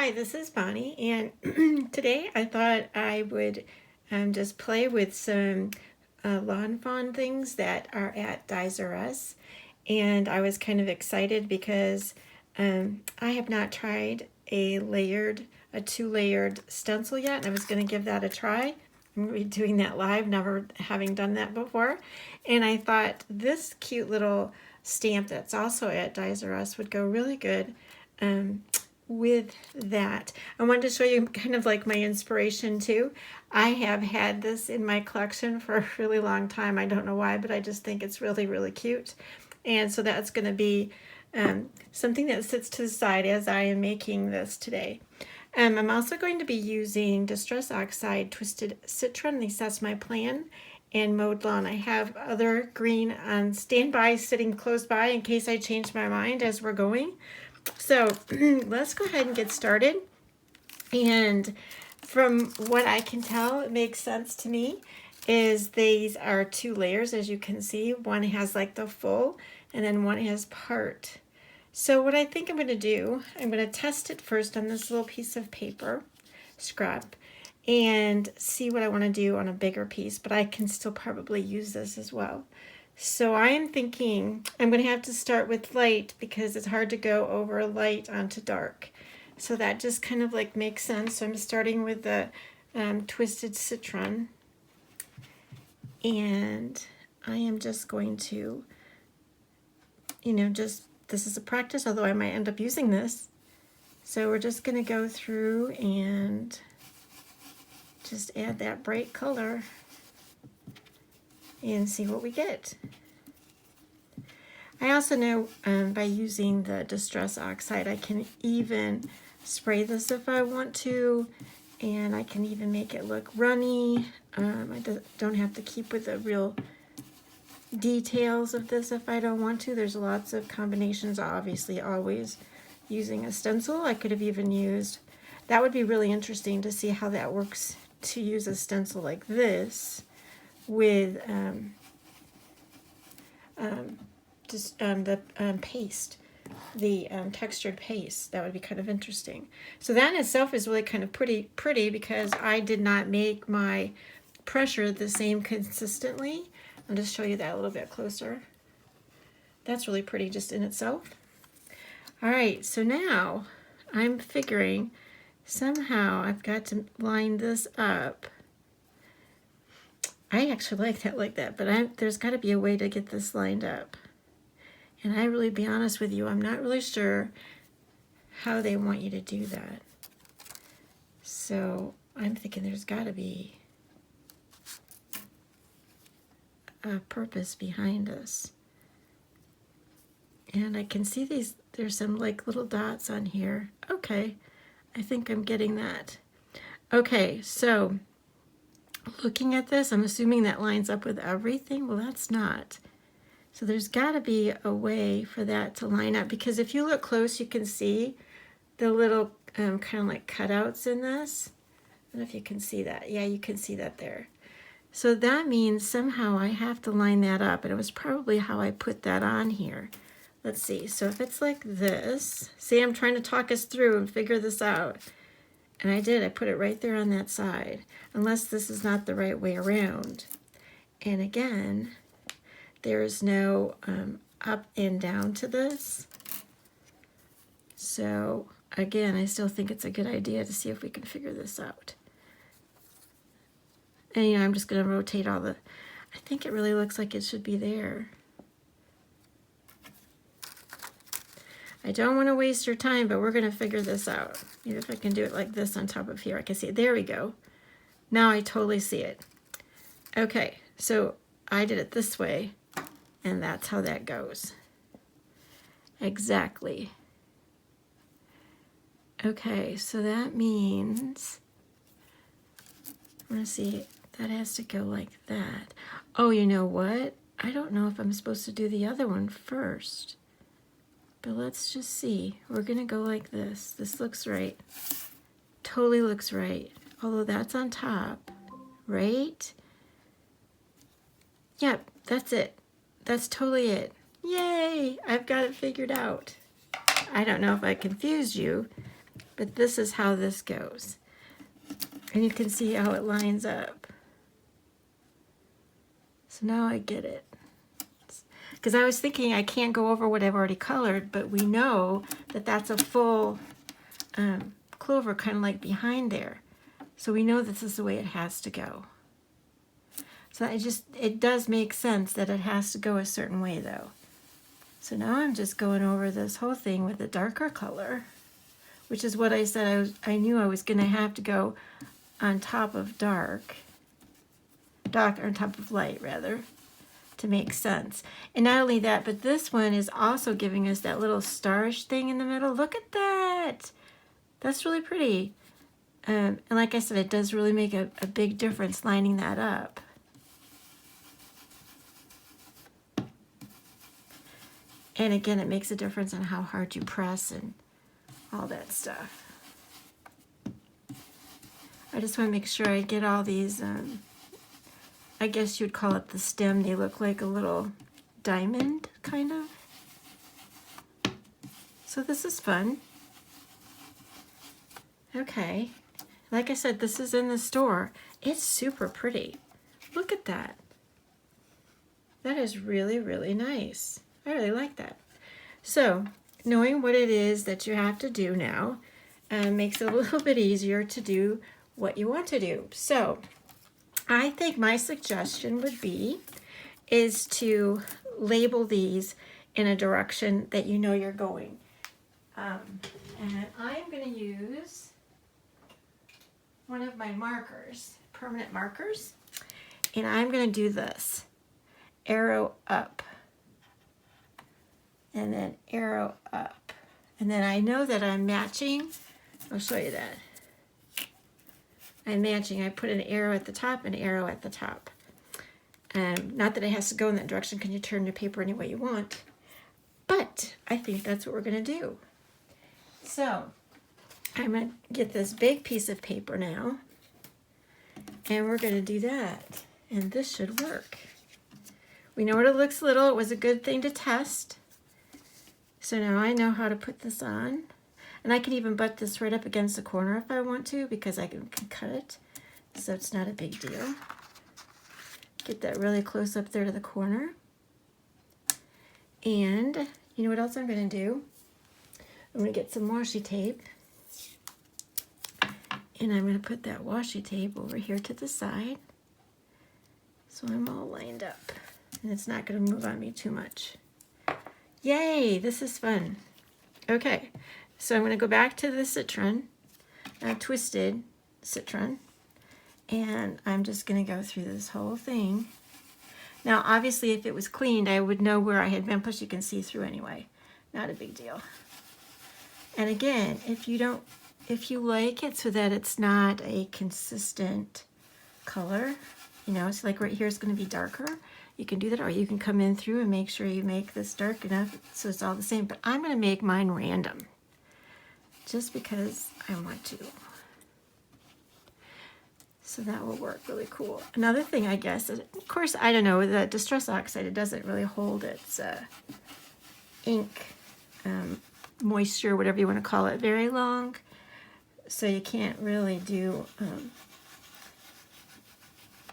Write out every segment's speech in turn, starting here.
Hi, this is Bonnie, and today I thought I would just play with some Lawn Fawn things that are at DiesRUs, and I was kind of excited because I have not tried a two-layered stencil yet, and I was going to give that a try. I'm going to be doing that live, never having done that before, and I thought this cute little stamp that's also at DiesRUs would go really good with that. I wanted to show you kind of like my inspiration too. I have had this in my collection for a really long time. I don't know why, but I just think it's really, really cute. And so that's going to be something that sits to the side as I am making this today. I'm also going to be using Distress Oxide Twisted Citron, at least that's my plan, and Mowed Lawn. I have other green on standby sitting close by in case I change my mind as we're going. So let's go ahead and get started. And from what I can tell, it makes sense to me is these are two layers, as you can see. One has like the full and then one has part. So what I think I'm going to do, I'm going to test it first on this little piece of paper, scrap, and see what I want to do on a bigger piece, but I can still probably use this as well. So I am thinking I'm going to have to start with light because it's hard to go over light onto dark. So that just kind of like makes sense. So I'm starting with the Twisted Citron. And I am just going to, this is a practice, although I might end up using this. So we're just going to go through and just add that bright color and see what we get. I also know by using the Distress Oxide, I can even spray this if I want to, and I can even make it look runny. I don't have to keep with the real details of this if I don't want to. There's lots of combinations, obviously, always using a stencil. I could have even used, that would be really interesting to see how that works to use a stencil like this with the paste, the textured paste. That would be kind of interesting. So that in itself is really kind of pretty because I did not make my pressure the same consistently. I'll just show you that a little bit closer. That's really pretty just in itself. All right, so now I'm figuring somehow I've got to line this up. I actually like that, but there's got to be a way to get this lined up. And I really, be honest with you, I'm not really sure how they want you to do that. So I'm thinking there's got to be a purpose behind this. And I can see there's some like little dots on here. Okay, I think I'm getting that. Okay, so looking at this, I'm assuming that lines up with everything. Well, that's not. So there's got to be a way for that to line up, because if you look close, you can see the little kind of like cutouts in this. I don't know if you can see that. Yeah, you can see that there. So that means somehow I have to line that up, and it was probably how I put that on here. Let's see. So if it's like this, see, I'm trying to talk us through and figure this out. And I did. I put it right there on that side, unless this is not the right way around. And again, there's no up and down to this. So again, I still think it's a good idea to see if we can figure this out. And I'm just going to rotate all the, I think it really looks like it should be there. I don't want to waste your time, but we're going to figure this out. Maybe if I can do it like this on top of here, I can see it. There we go. Now I totally see it. Okay, so I did it this way, and that's how that goes. Exactly. Okay, so that means, I want to see, that has to go like that. Oh, you know what? I don't know if I'm supposed to do the other one first. But let's just see. We're going to go like this. This looks right. Totally looks right. Although that's on top, right? Yep, that's it. That's totally it. Yay! I've got it figured out. I don't know if I confused you, but this is how this goes. And you can see how it lines up. So now I get it. Because I was thinking I can't go over what I've already colored, but we know that that's a full clover kind of like behind there. So we know this is the way it has to go. So it does make sense that it has to go a certain way though. So now I'm just going over this whole thing with a darker color, which is what I said I knew I was going to have to go on top of dark, on top of light rather, to make sense. And not only that, but this one is also giving us that little starish thing in the middle. Look at that. That's really pretty. And like I said, it does really make a big difference lining that up. And again, it makes a difference on how hard you press and all that stuff. I just want to make sure I get all these, I guess you'd call it the stem. They look like a little diamond, kind of. So this is fun. Okay. Like I said, this is in the store. It's super pretty. Look at that. That is really, really nice. I really like that. So, knowing what it is that you have to do now makes it a little bit easier to do what you want to do. So, I think my suggestion would be is to label these in a direction that you know you're going. And I'm going to use one of my markers, permanent markers, and I'm going to do this. Arrow up. And then arrow up. And then I know that I'm matching. I'll show you that. I'm matching. I put an arrow at the top and an arrow at the top. Not that it has to go in that direction, because you turn the paper any way you want. But I think that's what we're going to do. So I'm going to get this big piece of paper now. And we're going to do that. And this should work. We know it looks little. It was a good thing to test. So now I know how to put this on. And I can even butt this right up against the corner if I want to, because I can cut it. So it's not a big deal. Get that really close up there to the corner. And you know what else I'm going to do? I'm going to get some washi tape. And I'm going to put that washi tape over here to the side. So I'm all lined up. And it's not going to move on me too much. Yay, this is fun. Okay, so I'm going to go back to the Citron, twisted Citron, and I'm just going to go through this whole thing. Now, obviously, if it was cleaned, I would know where I had been, plus you can see through anyway. Not a big deal. And again, if you like it so that it's not a consistent color, you know, it's like right here is going to be darker, you can do that, or you can come in through and make sure you make this dark enough so it's all the same. But I'm going to make mine random, just because I want to. So that will work really cool. Another thing, I guess, is, of course, I don't know, the Distress Oxide, it doesn't really hold its ink, moisture, whatever you want to call it, very long. So you can't really do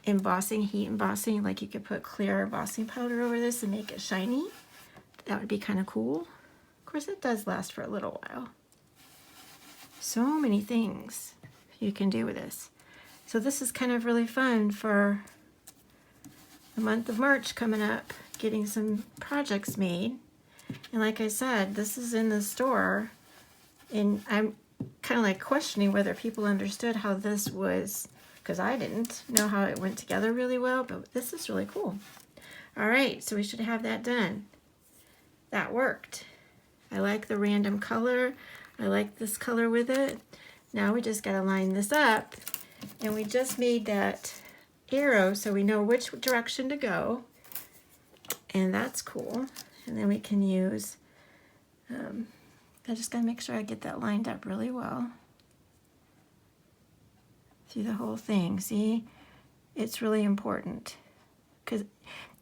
embossing, heat embossing, like you could put clear embossing powder over this and make it shiny. That would be kind of cool. Of course, it does last for a little while. So many things you can do with this. So this is kind of really fun for the month of March coming up, getting some projects made. And like I said, this is in the store, and I'm kind of like questioning whether people understood how this was, because I didn't know how it went together really well, but this is really cool. All right, so we should have that done. That worked. I like the random color. I like this color with it. Now we just got to line this up, and we just made that arrow so we know which direction to go, and that's cool. And then we can use, I just got to make sure I get that lined up really well through the whole thing. See, it's really important, because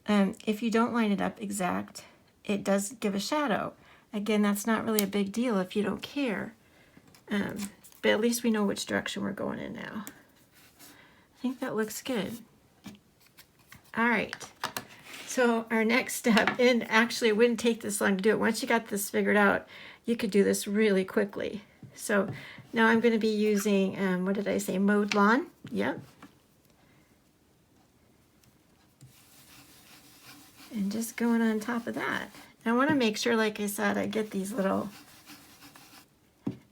if you don't line it up exact, it does give a shadow. Again, that's not really a big deal if you don't care. But at least we know which direction we're going in now. I think that looks good. All right. So our next step, and actually it wouldn't take this long to do it. Once you got this figured out, you could do this really quickly. So now I'm going to be using, what did I say, Mowed Lawn? Yep. And just going on top of that. I want to make sure, like I said, I get these little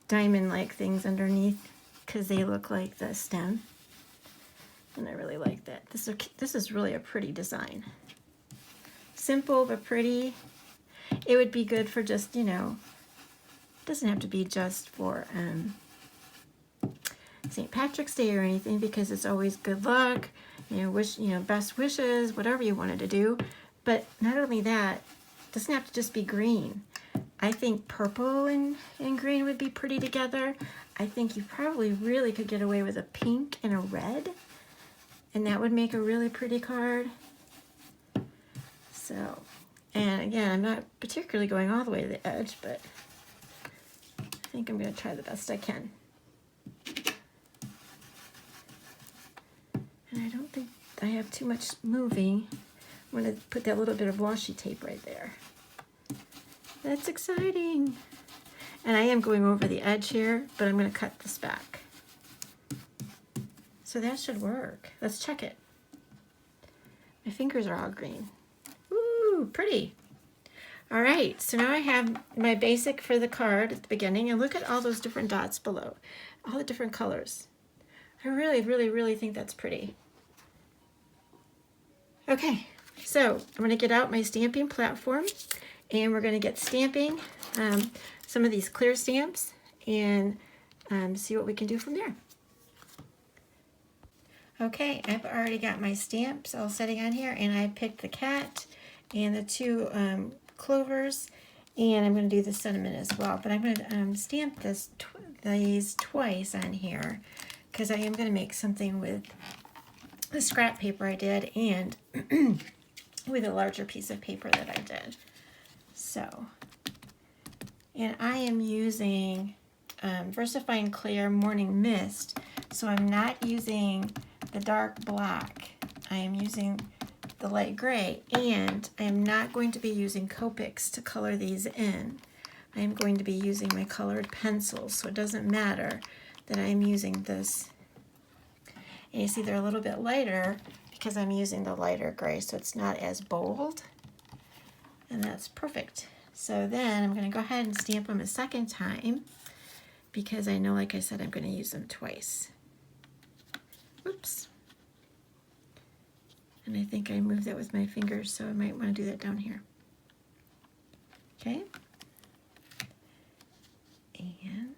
diamond-like things underneath because they look like the stem. And I really like that. This is really a pretty design. Simple but pretty. It would be good for just, you know, it doesn't have to be just for St. Patrick's Day or anything, because it's always good luck, best wishes, whatever you wanted to do. But not only that, it doesn't have to just be green. I think purple and green would be pretty together. I think you probably really could get away with a pink and a red, and that would make a really pretty card. So, and again, I'm not particularly going all the way to the edge, but I think I'm going to try the best I can. And I don't think I have too much moving. I'm going to put that little bit of washi tape right there. That's exciting. And I am going over the edge here, but I'm going to cut this back. So that should work. Let's check it. My fingers are all green. Ooh, pretty. All right, so now I have my basic for the card at the beginning, and look at all those different dots below, all the different colors. I really, really, really think that's pretty. Okay, so I'm going to get out my stamping platform, and we're going to get stamping some of these clear stamps and see what we can do from there. Okay, I've already got my stamps all setting on here, and I picked the cat and the two clovers, and I'm going to do the sentiment as well. But I'm going to stamp these twice on here because I am going to make something with the scrap paper I did and with a larger piece of paper that I did. So, and I am using VersaFine Clear Morning Mist, so I'm not using the dark black. I am using the light gray, and I am not going to be using Copics to color these in. I am going to be using my colored pencils, so it doesn't matter that I'm using this. And you see they're a little bit lighter because I'm using the lighter gray, so it's not as bold, and that's perfect. So then I'm going to go ahead and stamp them a second time because I know, like I said, I'm going to use them twice. Oops. And I think I moved that with my fingers, so I might want to do that down here. Okay. And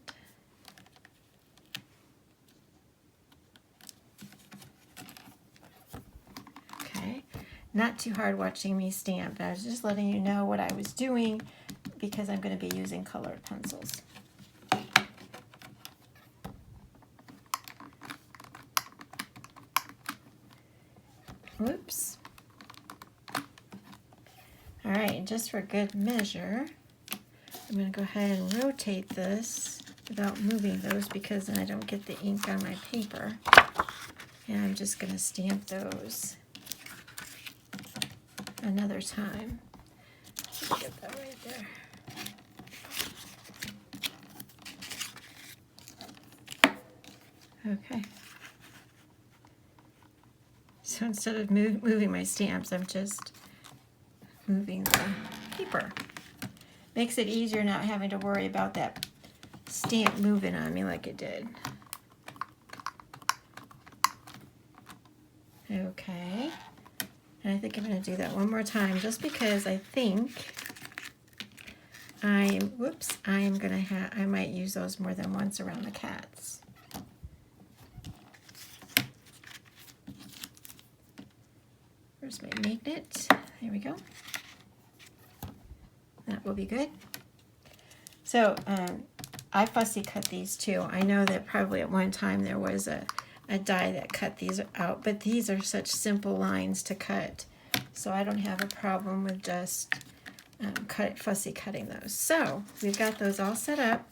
okay. Not too hard watching me stamp. I was just letting you know what I was doing because I'm going to be using colored pencils. Whoops. All right, and just for good measure, I'm going to go ahead and rotate this without moving those because then I don't get the ink on my paper. And I'm just going to stamp those another time. Get that right there. Okay. So instead of moving my stamps, I'm just moving the paper. Makes it easier not having to worry about that stamp moving on me like it did. Okay. And I think I'm going to do that one more time just because I think I might use those more than once around the cats. Where's my magnet? There we go. That will be good. So I fussy cut these too. I know that probably at one time there was a die that cut these out, but these are such simple lines to cut, so I don't have a problem with just fussy cutting those. So we've got those all set up,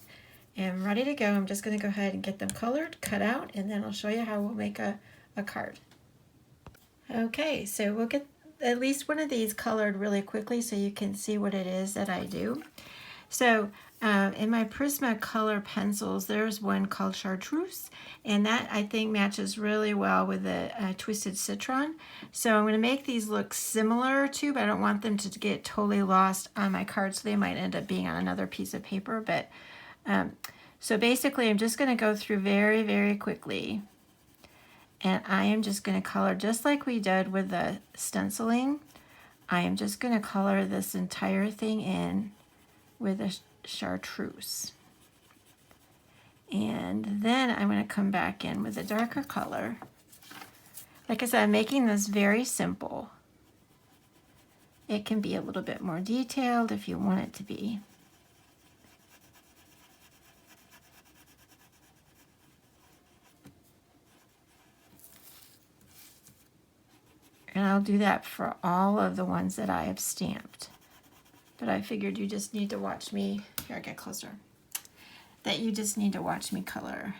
am ready to go. I'm just going to go ahead and get them colored, cut out, and then I'll show you how we'll make a card. Okay, so we'll get at least one of these colored really quickly so you can see what it is that I do. So in my Prismacolor pencils, there's one called Chartreuse, and that I think matches really well with the Twisted Citron. So I'm going to make these look similar to, but I don't want them to get totally lost on my card, so they might end up being on another piece of paper. But so basically, I'm just going to go through very, very quickly, and I am just going to color just like we did with the stenciling. I am just going to color this entire thing in with a chartreuse. And then I'm going to come back in with a darker color. Like I said, I'm making this very simple. It can be a little bit more detailed if you want it to be. And I'll do that for all of the ones that I have stamped. But I figured you just need to watch me, here I get closer, that you just need to watch me color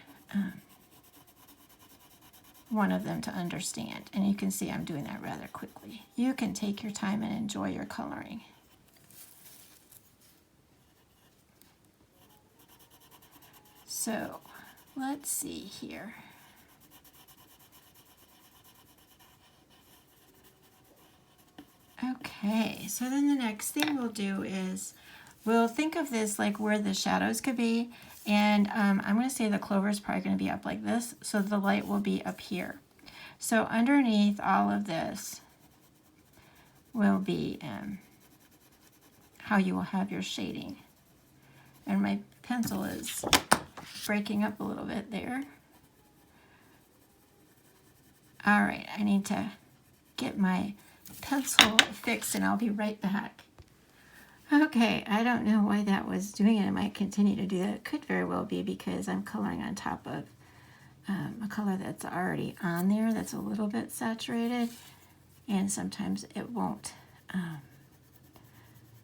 one of them to understand. And you can see I'm doing that rather quickly. You can take your time and enjoy your coloring. So let's see here. Okay, so then the next thing we'll do is we'll think of this like where the shadows could be, and I'm going to say the clover is probably going to be up like this, so the light will be up here. So underneath all of this will be how you will have your shading. And my pencil is breaking up a little bit there. All right, I need to get my pencil fixed and I'll be right back. Okay, I don't know why that was doing it. It might continue to do that. It could very well be because I'm coloring on top of a color that's already on there that's a little bit saturated, and sometimes it won't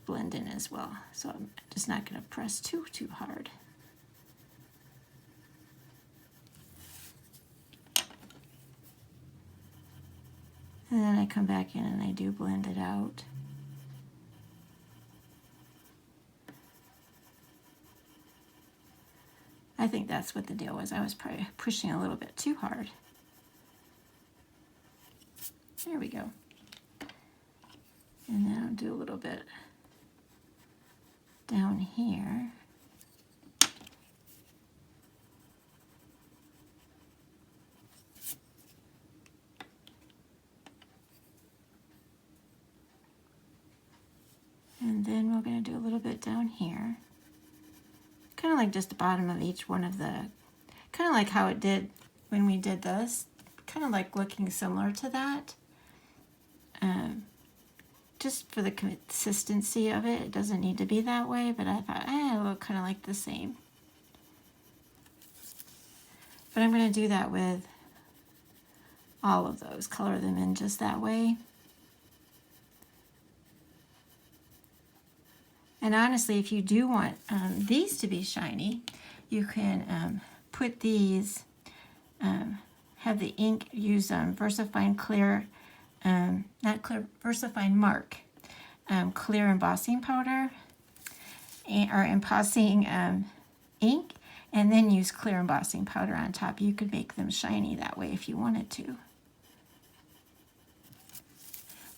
blend in as well. So I'm just not going to press too hard. And then I come back in and I do blend it out. I think that's what the deal was. I was probably pushing a little bit too hard. There we go. And then I'll do a little bit down here. And then we're going to do a little bit down here. Kind of like just the bottom of each one of the, kind of like how it did when we did this. Kind of like looking similar to that. Just for the consistency of it. It doesn't need to be that way, but I thought, it'll look kind of like the same. But I'm going to do that with all of those. Color them in just that way. And honestly, if you do want these to be shiny, you can put these, have the ink, use VersaFine Clear, not Clear, VersaFine Mark, clear embossing powder, or embossing ink, and then use clear embossing powder on top. You could make them shiny that way if you wanted to.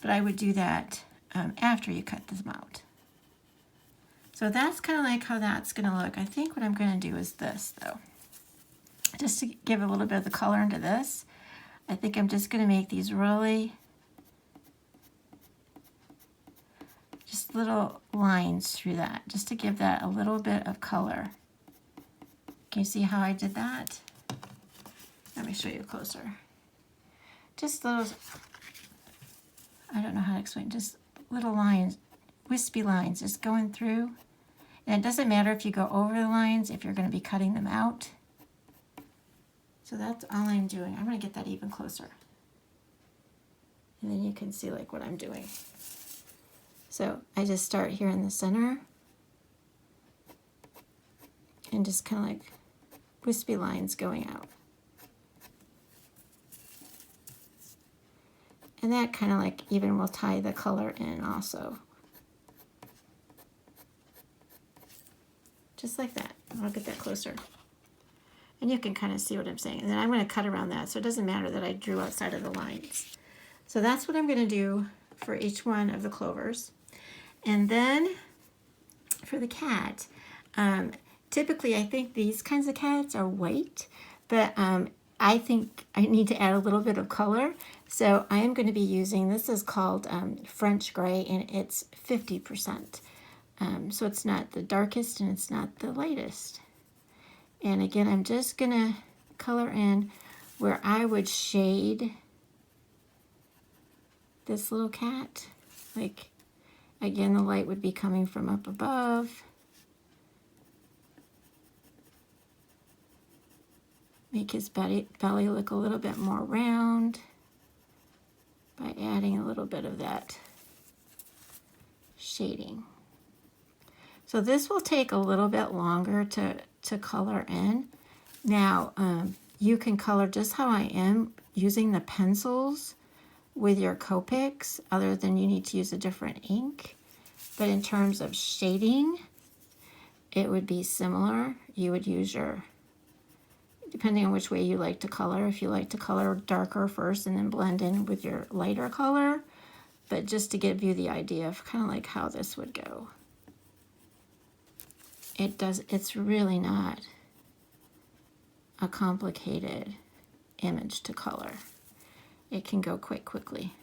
But I would do that after you cut them out. So that's kind of like how that's going to look. I think what I'm going to do is this, though. Just to give a little bit of the color into this, I think I'm just going to make these really just little lines through that, just to give that a little bit of color. Can you see how I did that? Let me show you closer. Just little, I don't know how to explain, just little lines, wispy lines just going through. And it doesn't matter if you go over the lines, if you're going to be cutting them out. So that's all I'm doing. I'm going to get that even closer. And then you can see like what I'm doing. So I just start here in the center. and just kind of like wispy lines going out. And that kind of like even will tie the color in also. Just like that. I'll get that closer. And you can kind of see what I'm saying. And then I'm going to cut around that, so it doesn't matter that I drew outside of the lines. So that's what I'm going to do for each one of the clovers. And then for the cat, typically I think these kinds of cats are white, but I think I need to add a little bit of color. So I am going to be using, this is called French Gray, and it's 50%. So it's not the darkest and it's not the lightest. And again, I'm just going to color in where I would shade this little cat. Like, again, the light would be coming from up above. Make his belly look a little bit more round by adding a little bit of that shading. So this will take a little bit longer to color in. Now, you can color just how I am using the pencils with your Copics, other than you need to use a different ink. But in terms of shading, it would be similar. You would use your, depending on which way you like to color, if you like to color darker first and then blend in with your lighter color, but just to give you the idea of kind of like how this would go. It's really not a complicated image to color. It can go quite quickly.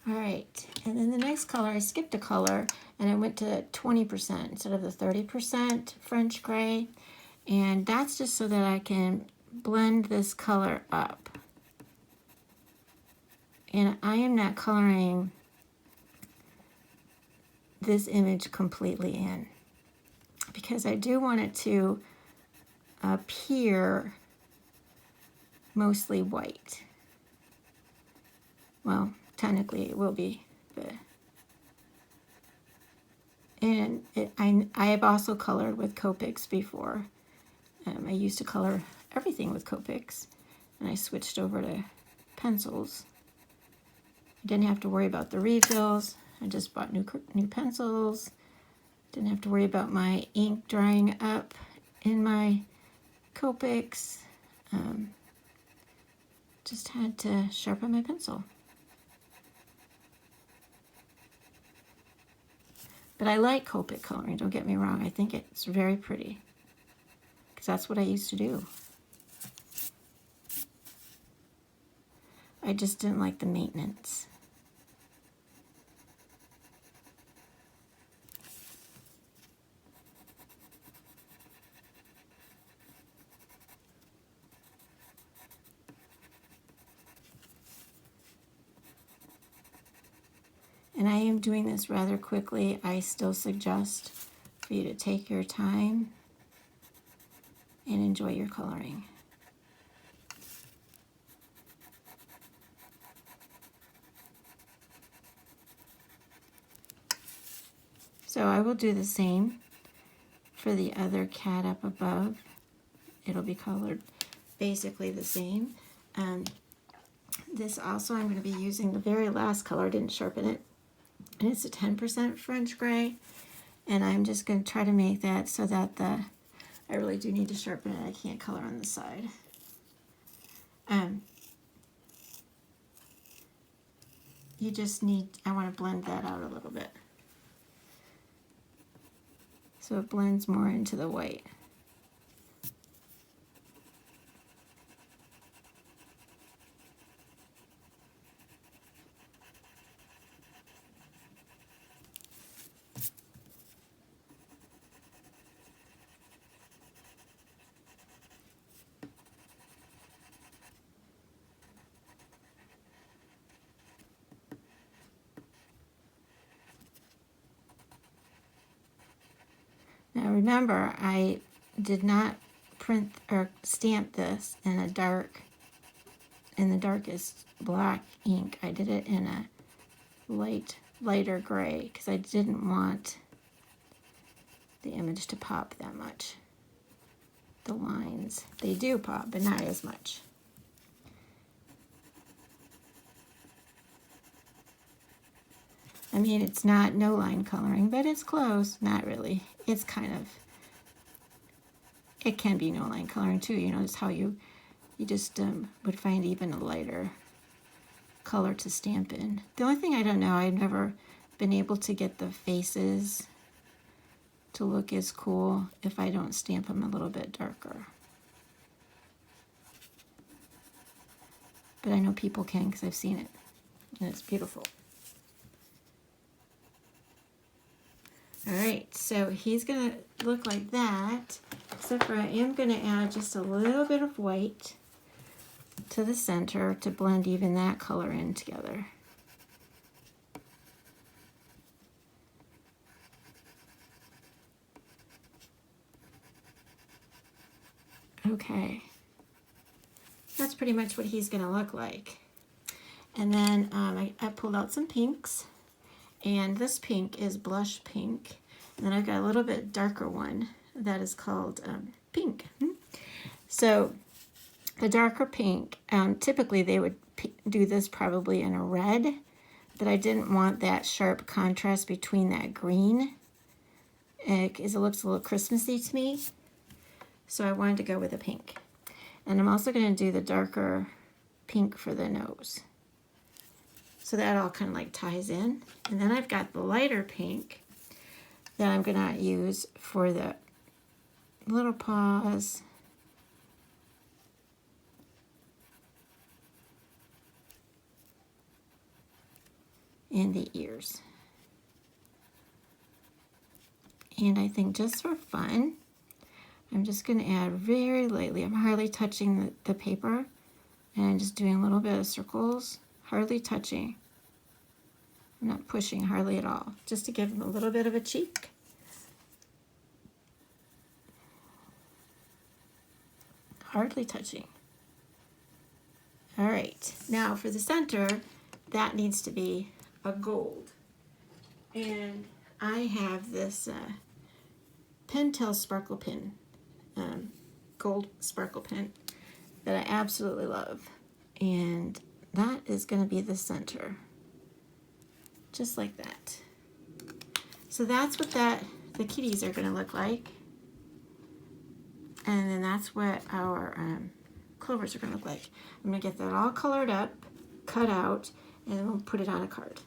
All right, and then the next color, I skipped a color and I went to 20% instead of the 30% French Gray. And that's just so that I can blend this color up. And I am not coloring this image completely in, because I do want it to appear mostly white. Well, technically it will be, but I have also colored with Copics before. I used to color everything with Copics, and I switched over to pencils. I didn't have to worry about the refills. I just bought new pencils. Didn't have to worry about my ink drying up in my Copics. Just had to sharpen my pencil. But I like Copic coloring, don't get me wrong. I think it's very pretty, because that's what I used to do. I just didn't like the maintenance. And I am doing this rather quickly. I still suggest for you to take your time and enjoy your coloring. So I will do the same for the other cat up above. It'll be colored basically the same. This also, I'm going to be using the very last color. I didn't sharpen it. And it's a 10% French Gray. And I'm just going to try to make that so that I really do need to sharpen it. I can't color on the side. You just need, I want to blend that out a little bit, so it blends more into the white. Now remember, I did not print or stamp this in a in the darkest black ink. I did it in a lighter gray because I didn't want the image to pop that much. The lines, they do pop, but not as much. I mean, it's not no line coloring, but it's close. Not really. It's kind of, it can be no line coloring too. You know, it's how you just would find even a lighter color to stamp in. The only thing I don't know, I've never been able to get the faces to look as cool if I don't stamp them a little bit darker. But I know people can because I've seen it, and it's beautiful. All right, so he's gonna look like that, except for I am gonna add just a little bit of white to the center to blend even that color in together. Okay, that's pretty much what he's gonna look like. And then I pulled out some pinks. And this pink is blush pink. And then I've got a little bit darker one that is called pink. So the darker pink, typically they would do this probably in a red, but I didn't want that sharp contrast between that green, because it looks a little Christmassy to me. So I wanted to go with a pink. And I'm also going to do the darker pink for the nose. So that all kind of like ties in. And then I've got the lighter pink that I'm going to use for the little paws. And the ears. And I think just for fun, I'm just going to add very lightly. I'm hardly touching the paper, and I'm just doing a little bit of circles. Hardly touching. I'm not pushing hardly at all, just to give them a little bit of a cheek. Hardly touching. All right, now for the center, that needs to be a gold. And I have this Pentel sparkle pen, gold sparkle pen that I absolutely love. And that is going to be the center, just like that. So that's what the kitties are going to look like, and then that's what our clovers are going to look like. I'm going to get that all colored up, cut out, and then we'll put it on a card.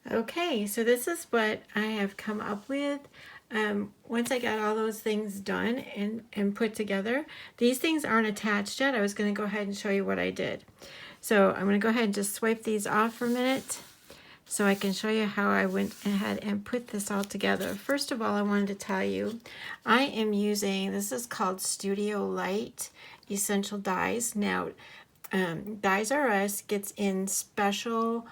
Okay, so this is what I have come up with. Once I got all those things done and put together, these things aren't attached yet. I was going to go ahead and show you what I did. So I'm going to go ahead and just swipe these off for a minute so I can show you how I went ahead and put this all together. First of all, I wanted to tell you, I am using, this is called Studio Light Essential Dies. Now, Dies R Us gets in special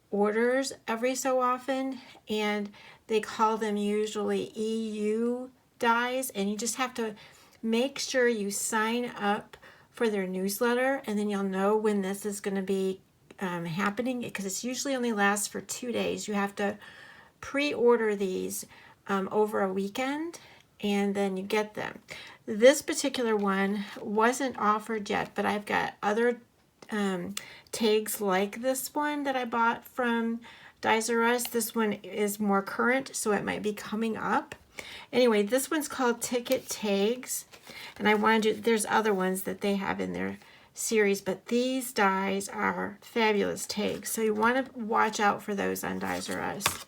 orders every so often, and they call them usually EU dies, and you just have to make sure you sign up for their newsletter, and then you'll know when this is going to be happening, because it's usually only lasts for 2 days. You have to pre-order these over a weekend, and then you get them. This particular one wasn't offered yet, but I've got other tags like this one that I bought from Dies R Us. This one is more current, so it might be coming up. Anyway, this one's called Ticket Tags, and I wanted to, there's other ones that they have in their series, but these dies are fabulous tags, so you want to watch out for those on Dies R Us.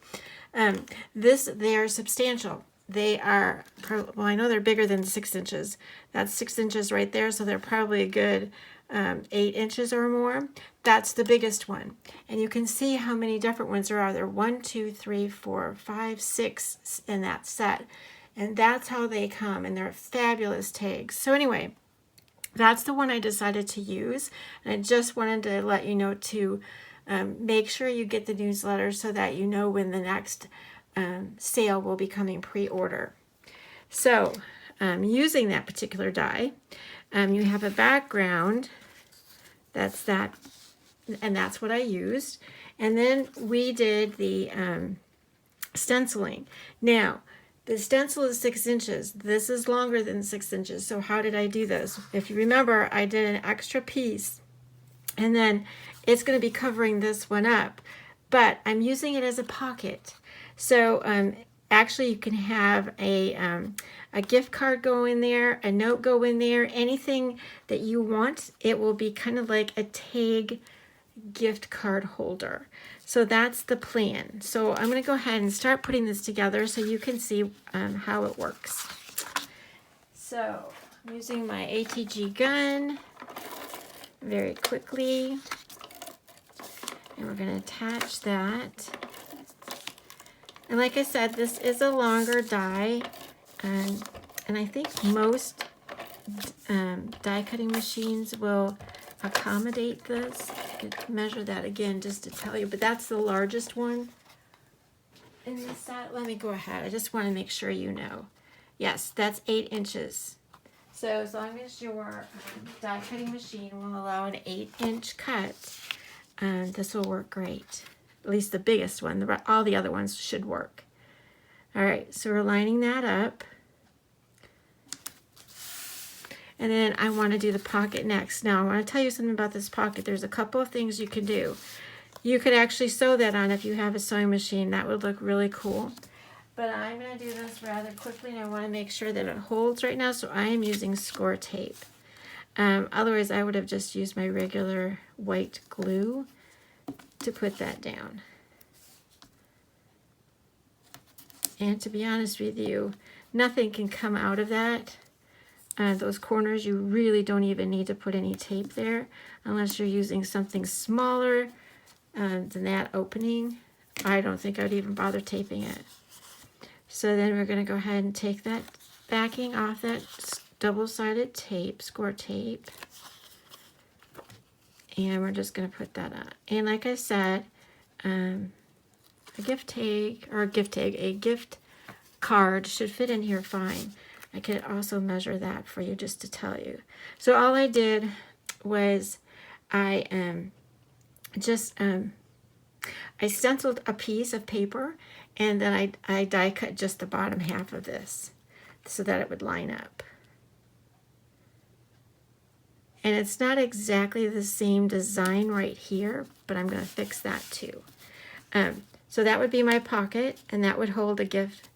They are substantial. They are, well, I know they're bigger than 6 inches. That's 6 inches right there, so they're probably a good 8 inches or more. That's the biggest one. And you can see how many different ones there are. There are 1, 2, 3, 4, 5, 6 in that set. And that's how they come, and they're fabulous tags. So anyway, that's the one I decided to use. And I just wanted to let you know to make sure you get the newsletter so that you know when the next sale will be coming pre-order. So using that particular die, you have a background, that's that, and that's what I used. And then we did the stenciling. Now, the stencil is 6 inches. This is longer than 6 inches. So how did I do this? If you remember, I did an extra piece, and then it's going to be covering this one up, but I'm using it as a pocket. So actually you can have a gift card go in there, a note go in there, anything that you want. It will be kind of like a tag gift card holder. So that's the plan. So I'm going to go ahead and start putting this together so you can see how it works. So I'm using my ATG gun very quickly, and we're going to attach that. And like I said, this is a longer die, and I think most die cutting machines will accommodate this. I could measure that again just to tell you, but that's the largest one in the set. Let me go ahead. I just want to make sure you know. Yes, that's 8 inches. So as long as your die cutting machine will allow an 8-inch cut, this will work great. At least the biggest one. All the other ones should work. All right, so we're lining that up. And then I want to do the pocket next. Now I want to tell you something about this pocket. There's a couple of things you can do. You could actually sew that on if you have a sewing machine. That would look really cool. But I'm going to do this rather quickly, and I want to make sure that it holds right now, so I am using score tape. Otherwise I would have just used my regular white glue to put that down. And to be honest with you, nothing can come out of that. Those corners, you really don't even need to put any tape there unless you're using something smaller than that opening. I don't think I'd even bother taping it. So then we're going to go ahead and take that backing off that double-sided tape, score tape, and we're just going to put that on. And like I said, a gift card should fit in here fine. I could also measure that for you just to tell you. So all I did was I stenciled a piece of paper, and then I die cut just the bottom half of this so that it would line up. And it's not exactly the same design right here, but I'm going to fix that too. So that would be my pocket, and that would hold a gift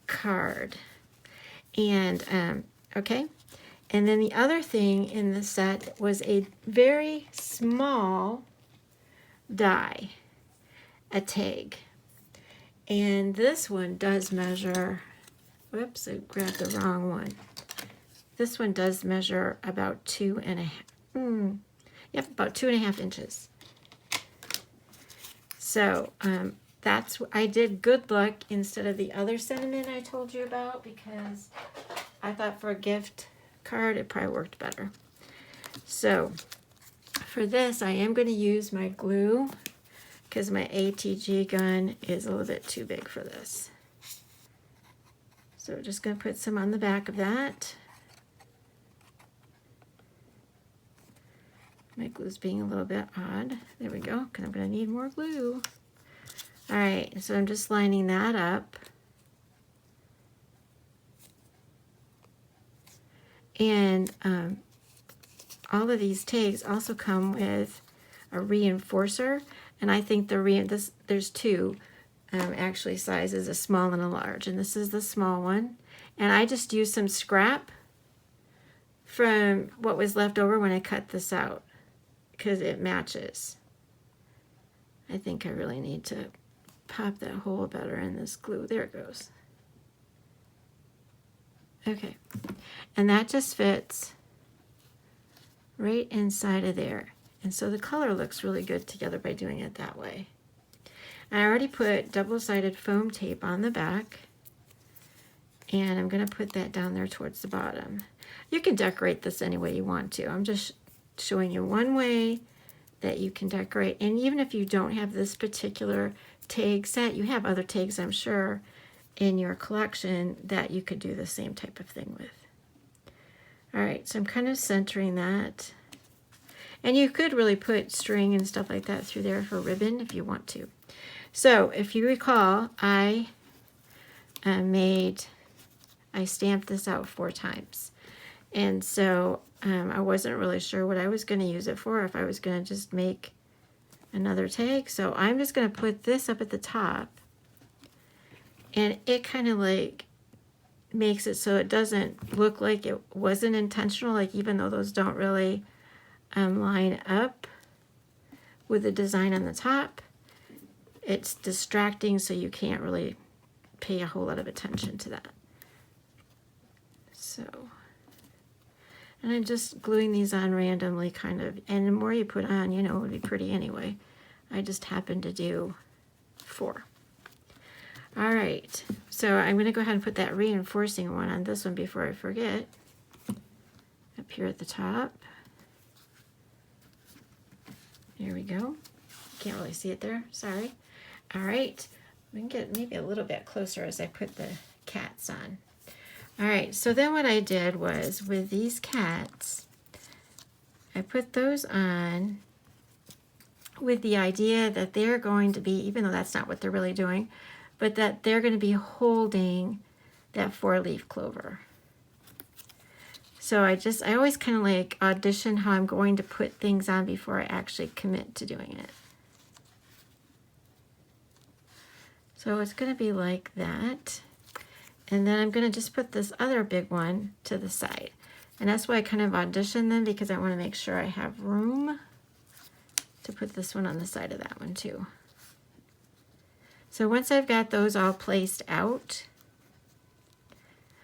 card. And okay, and then the other thing in the set was a very small die, a tag. And this one does measure, whoops, I grabbed the wrong one. This one does measure about 2.5, about 2.5 inches. So I did Good Luck instead of the other sentiment I told you about, because I thought for a gift card it probably worked better. So for this I am going to use my glue because my ATG gun is a little bit too big for this. So we're just going to put some on the back of that. My glue's being a little bit odd. There we go, because I'm going to need more glue. All right, so I'm just lining that up. And all of these tags also come with a reinforcer, and I think there's two actually sizes, a small and a large, and this is the small one. And I just used some scrap from what was left over when I cut this out because it matches. I think I really need to pop that hole better in this glue. There it goes. Okay, and that just fits right inside of there. And so the color looks really good together by doing it that way. And I already put double-sided foam tape on the back, and I'm going to put that down there towards the bottom. You can decorate this any way you want to. I'm just showing you one way that you can decorate. And even if you don't have this particular tag set, you have other tags, I'm sure, in your collection that you could do the same type of thing with. All right, so I'm kind of centering that. And you could really put string and stuff like that through there for ribbon if you want to. So if you recall, I stamped this out 4 times. And so I wasn't really sure what I was going to use it for, if I was going to just make another tag. So I'm just going to put this up at the top. And it kind of like makes it so it doesn't look like it wasn't intentional, like even though those don't really line up with the design on the top, it's distracting, so you can't really pay a whole lot of attention to that. So, and I'm just gluing these on randomly, kind of, and the more you put on, you know, it would be pretty anyway. I just happened to do 4. All right, so I'm going to go ahead and put that reinforcing one on this one before I forget. Up here at the top. There we go. Can't really see it there, sorry. All right, we can get maybe a little bit closer as I put the cats on. All right, so then what I did was with these cats, I put those on with the idea that they're going to be, even though that's not what they're really doing, but that they're going to be holding that 4-leaf clover. So I always kind of like audition how I'm going to put things on before I actually commit to doing it. So it's going to be like that. And then I'm going to just put this other big one to the side. And that's why I kind of audition them, because I want to make sure I have room to put this one on the side of that one too. So once I've got those all placed out,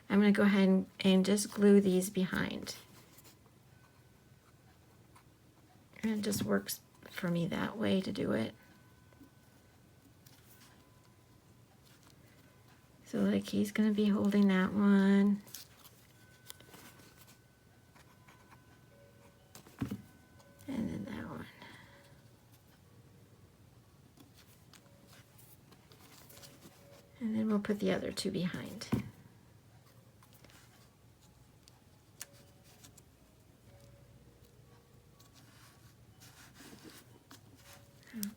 I'm going to go ahead and just glue these behind. And it just works for me that way to do it. So like he's going to be holding that one. And then that one. And then we'll put the other 2 behind.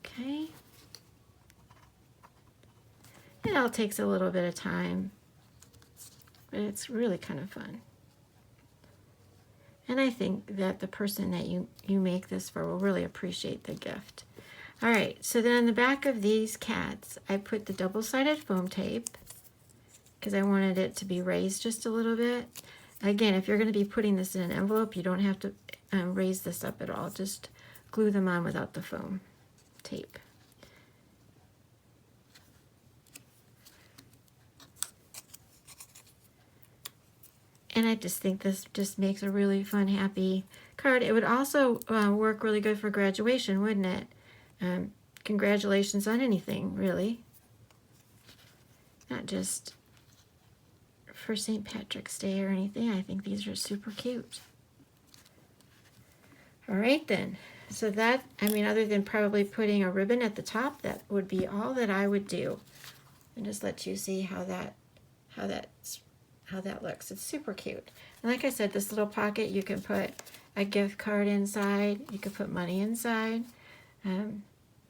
Okay. It all takes a little bit of time, but it's really kind of fun. And I think that the person that you make this for will really appreciate the gift. All right, so then on the back of these cats, I put the double-sided foam tape because I wanted it to be raised just a little bit. Again, if you're going to be putting this in an envelope, you don't have to raise this up at all. Just glue them on without the foam tape. And I just think this just makes a really fun, happy card. It would also work really good for graduation, wouldn't it? Congratulations on anything, really. Not just for St. Patrick's Day or anything. I think these are super cute. All right then. So that, I mean, other than probably putting a ribbon at the top, that would be all that I would do. And just let you see how that looks. It's super cute. And like I said, this little pocket, you can put a gift card inside. You can put money inside.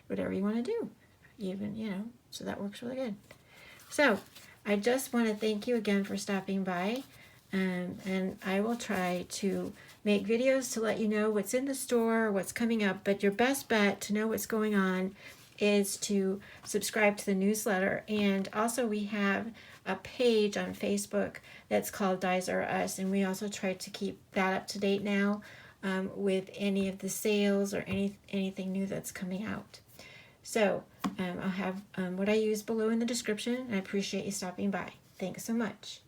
Whatever you want to do. Even, you know, so that works really good. So I just want to thank you again for stopping by. And I will try to make videos to let you know what's in the store, what's coming up. But your best bet to know what's going on is to subscribe to the newsletter. And also we have a page on Facebook that's called DiesRUs, and we also try to keep that up to date now with any of the sales or anything new that's coming out. So I'll have what I use below in the description. I appreciate you stopping by. Thanks so much.